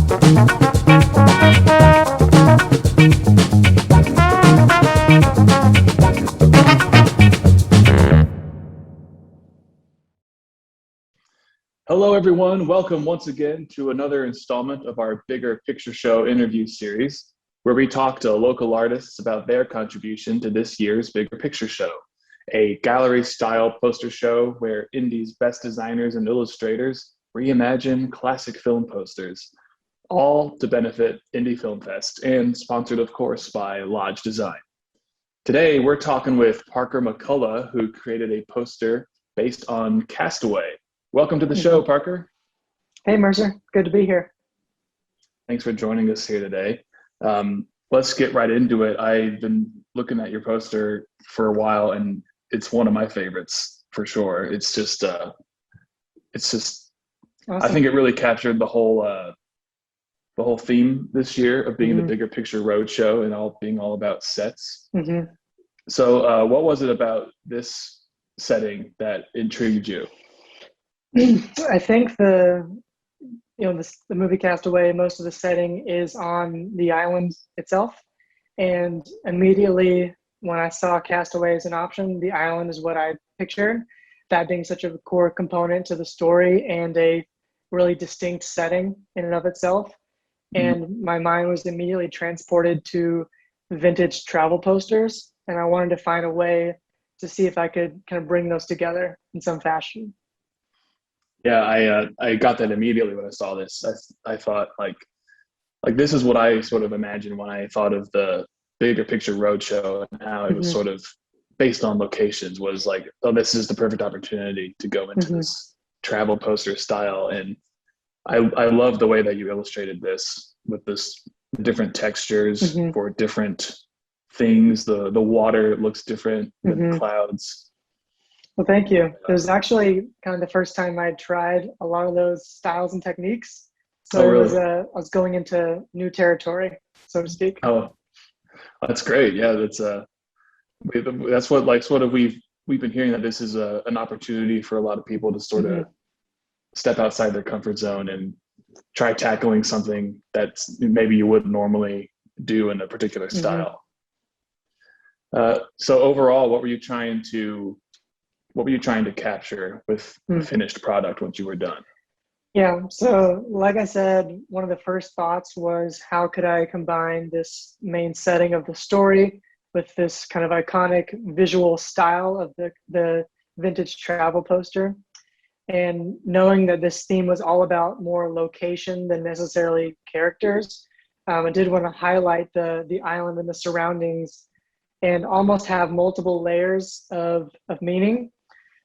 Hello, everyone. Welcome once again to another installment of our Bigger Picture Show interview series, where we talk to local artists about their contribution to this year's Bigger Picture Show, a gallery-style poster show where Indie's best designers and illustrators reimagine classic film posters, all to benefit Indie Film Fest and sponsored, of course, by Lodge Design. Today, we're talking with Parker McCullough, who created a poster based on Castaway. Welcome to the show, Parker. Hey, Mercer. Good to be here. Thanks for joining us here today. Let's get right into it. I've been looking at your poster for a while, and it's one of my favorites for sure. It's just awesome. I think it really captured the whole theme this year of being the Bigger Picture Roadshow and being all about sets. So, what was it about this setting that intrigued you? I think the movie Castaway, most of the setting is on the island itself. And immediately when I saw Castaway as an option, the island is what I pictured, that being such a core component to the story and a really distinct setting in and of itself. And my mind was immediately transported to vintage travel posters. And I wanted to find a way to see if I could kind of bring those together in some fashion. Yeah, I got that immediately when I saw this. I thought like this is what I sort of imagined when I thought of the Bigger Picture Roadshow and how it was sort of based on locations, was like, oh, this is the perfect opportunity to go into this travel poster style. And I love the way that you illustrated this with this different textures for different things. The water looks different than clouds. Well, thank you. It was actually kind of the first time I tried a lot of those styles and techniques. So really? I was going into new territory, so to speak. Oh, that's great. Yeah, that's what we've been hearing, that this is an opportunity for a lot of people to sort of step outside their comfort zone and try tackling something that maybe you wouldn't normally do in a particular style. So overall, what were you trying to capture with the finished product once you were done? Yeah, so like I said, one of the first thoughts was, how could I combine this main setting of the story with this kind of iconic visual style of the vintage travel poster? And knowing that this theme was all about more location than necessarily characters, I did want to highlight the island and the surroundings and almost have multiple layers of meaning.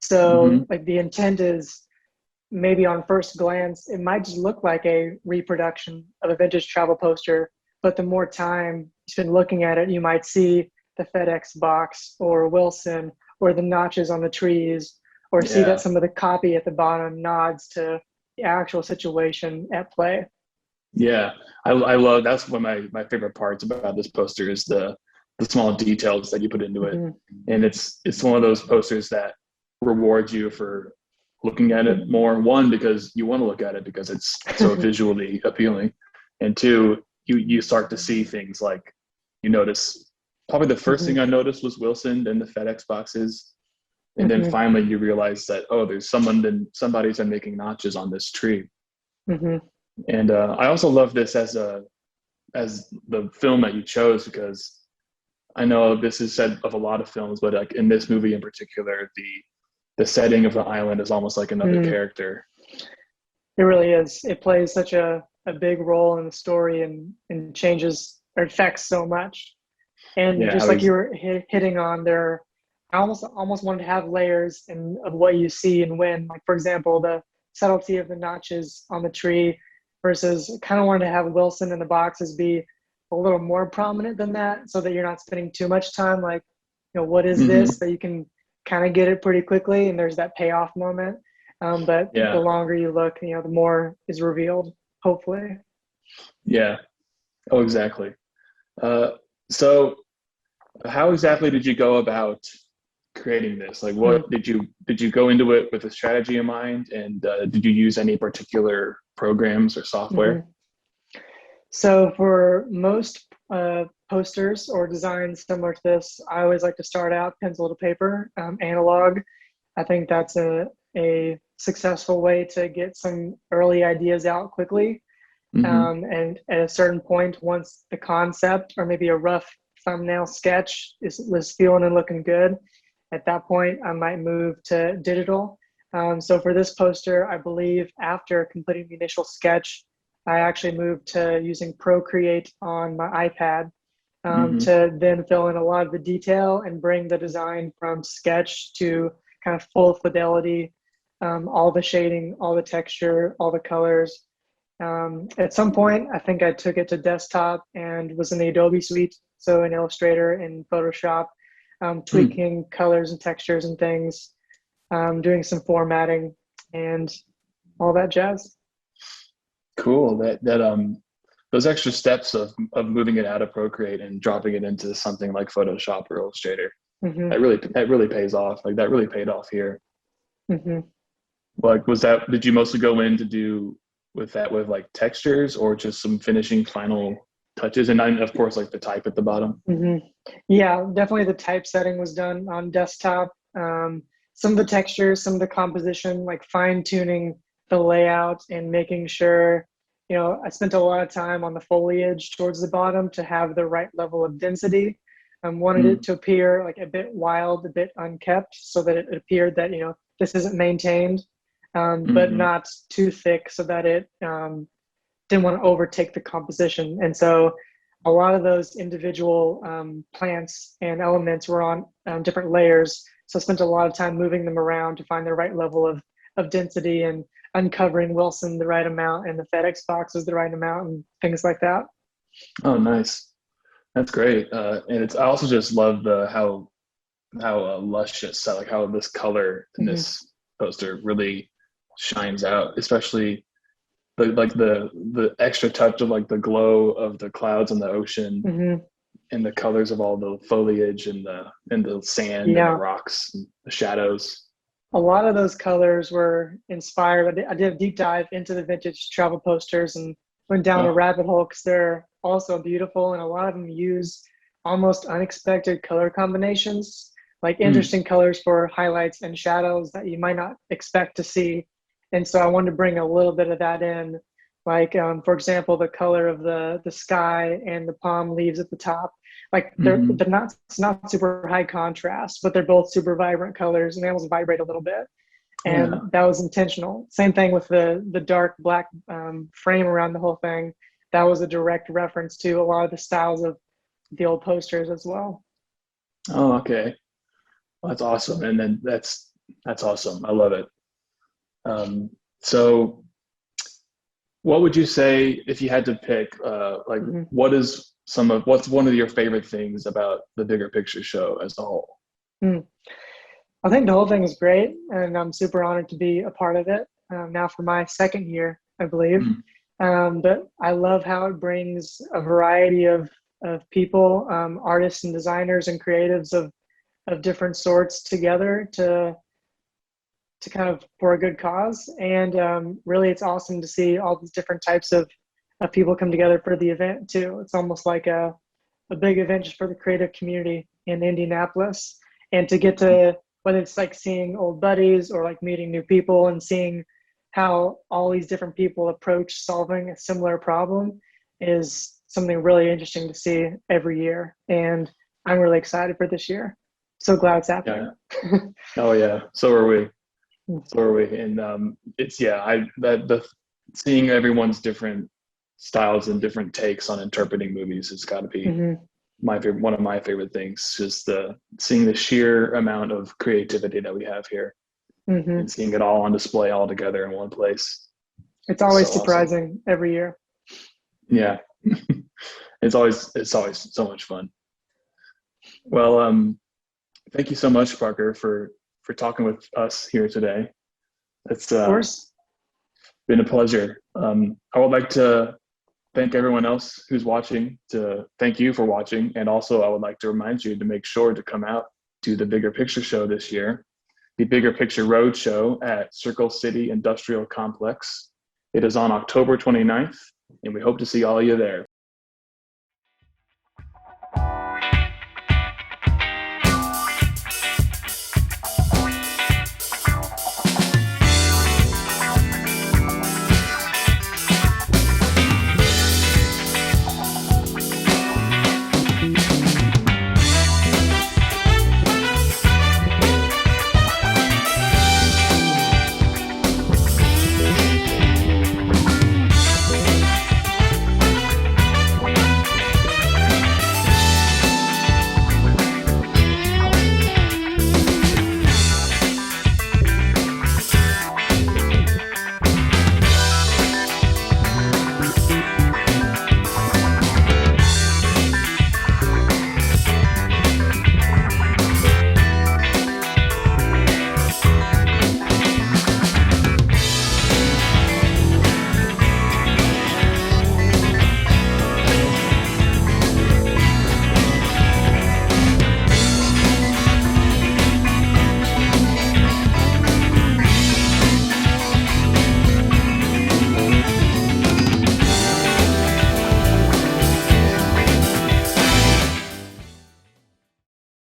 So like the intent is, maybe on first glance, it might just look like a reproduction of a vintage travel poster, but the more time you spend looking at it, you might see the FedEx box or Wilson or the notches on the trees, or see that some of the copy at the bottom nods to the actual situation at play. Yeah, I love, that's one of my favorite parts about this poster is the small details that you put into it. And it's one of those posters that rewards you for looking at it more. One, because you want to look at it because it's so visually appealing, and two, you start to see things like, you notice, probably the first thing I noticed was Wilson and the FedEx boxes, and then finally you realize that, oh, there's somebody's been making notches on this tree. And I also love this as the film that you chose, because I know this is said of a lot of films, but like in this movie in particular, the setting of the island is almost like another character. It really is. It plays such a big role in the story and changes or affects so much. And just like you were hitting on there, I almost wanted to have layers of what you see and when. Like, for example, the subtlety of the notches on the tree versus kind of wanted to have Wilson in the boxes be a little more prominent than that, so that you're not spending too much time like, what is this, that you can kind of get it pretty quickly and there's that payoff moment. But the longer you look, the more is revealed, hopefully. Yeah. Oh, exactly. So how exactly did you go about creating this? Like, what did you go into it with a strategy in mind? And did you use any particular programs or software? So for most posters or designs similar to this, I always like to start out pencil to paper, analog. I think that's a successful way to get some early ideas out quickly. Mm-hmm. And at a certain point, once the concept or maybe a rough thumbnail sketch is feeling and looking good, at that point, I might move to digital. So for this poster, I believe after completing the initial sketch, I actually moved to using Procreate on my iPad Mm-hmm. to then fill in a lot of the detail and bring the design from sketch to kind of full fidelity, all the shading, all the texture, all the colors. At some point, I think I took it to desktop and was in the Adobe suite, so in Illustrator and Photoshop, Hmm. tweaking colors and textures and things, doing some formatting and all that jazz. Cool. Those extra steps of moving it out of Procreate and dropping it into something like Photoshop or Illustrator, Hmm. that really pays off. Like that really paid off here. Hmm. Like, was that, did you mostly go in to do with that with like textures or just some finishing final touches? And then, of course, like the type at the bottom. Hmm. Yeah, definitely the typesetting was done on desktop. Some of the textures, some of the composition, like fine tuning the layout and making sure, I spent a lot of time on the foliage towards the bottom to have the right level of density. Wanted it Mm, to appear like a bit wild, a bit unkept, so that it appeared that, this isn't maintained, but mm-hmm. not too thick so that it didn't want to overtake the composition. And so a lot of those individual plants and elements were on different layers. So I spent a lot of time moving them around to find the right level of density and uncovering Wilson the right amount and the FedEx boxes the right amount and things like that. Oh, nice. That's great. And I also just love how luscious, like how this color in Mm-hmm. this poster really shines out, especially the extra touch of like the glow of the clouds and the ocean Mm-hmm. and the colors of all the foliage and the sand and the Yeah. rocks and the shadows. A lot of those colors were inspired. I did a deep dive into the vintage travel posters and went down a Oh, rabbit hole because they're also beautiful, and a lot of them use almost unexpected color combinations, like mm, interesting colors for highlights and shadows that you might not expect to see. And so I wanted to bring a little bit of that in, like for example, the color of the sky and the palm leaves at the top, like mm-hmm. they're not, it's not super high contrast, but they're both super vibrant colors and they almost vibrate a little bit. And Yeah. that was intentional. Same thing with the dark black frame around the whole thing. That was a direct reference to a lot of the styles of the old posters as well. Oh, okay. Well, that's awesome. And then that's awesome. I love it. Um, so what would you say if you had to pick, like, Mm-hmm. what's one of your favorite things about the bigger picture show as a whole? Mm. I think the whole thing is great, and I'm super honored to be a part of it. Now for my second year, I believe. Mm, But I love how it brings a variety of people, artists and designers and creatives of different sorts together to kind of for a good cause. And really, it's awesome to see all these different types of people come together for the event too. It's almost like a big event just for the creative community in Indianapolis. And to get to, whether it's like seeing old buddies or like meeting new people and seeing how all these different people approach solving a similar problem is something really interesting to see every year. And I'm really excited for this year. So glad it's happening. yeah. Oh yeah. So are we. So are we. And it's yeah. I that the seeing everyone's different styles and different takes on interpreting movies has got to be Mm-hmm. my favorite. One of my favorite things. Just the seeing the sheer amount of creativity that we have here Mm-hmm. and seeing it all on display all together in one place. It's It's always so awesome. surprising every year. Yeah. It's always so much fun. Well, thank you so much, Parker, for talking with us here today. It's Of course. been a pleasure. I would like to thank everyone else who's watching. To thank you for watching, and also I would like to remind you to make sure to come out to the Bigger Picture Show this year, the Bigger Picture Road Show at Circle City Industrial Complex. It is on October 29th and we hope to see all of you there.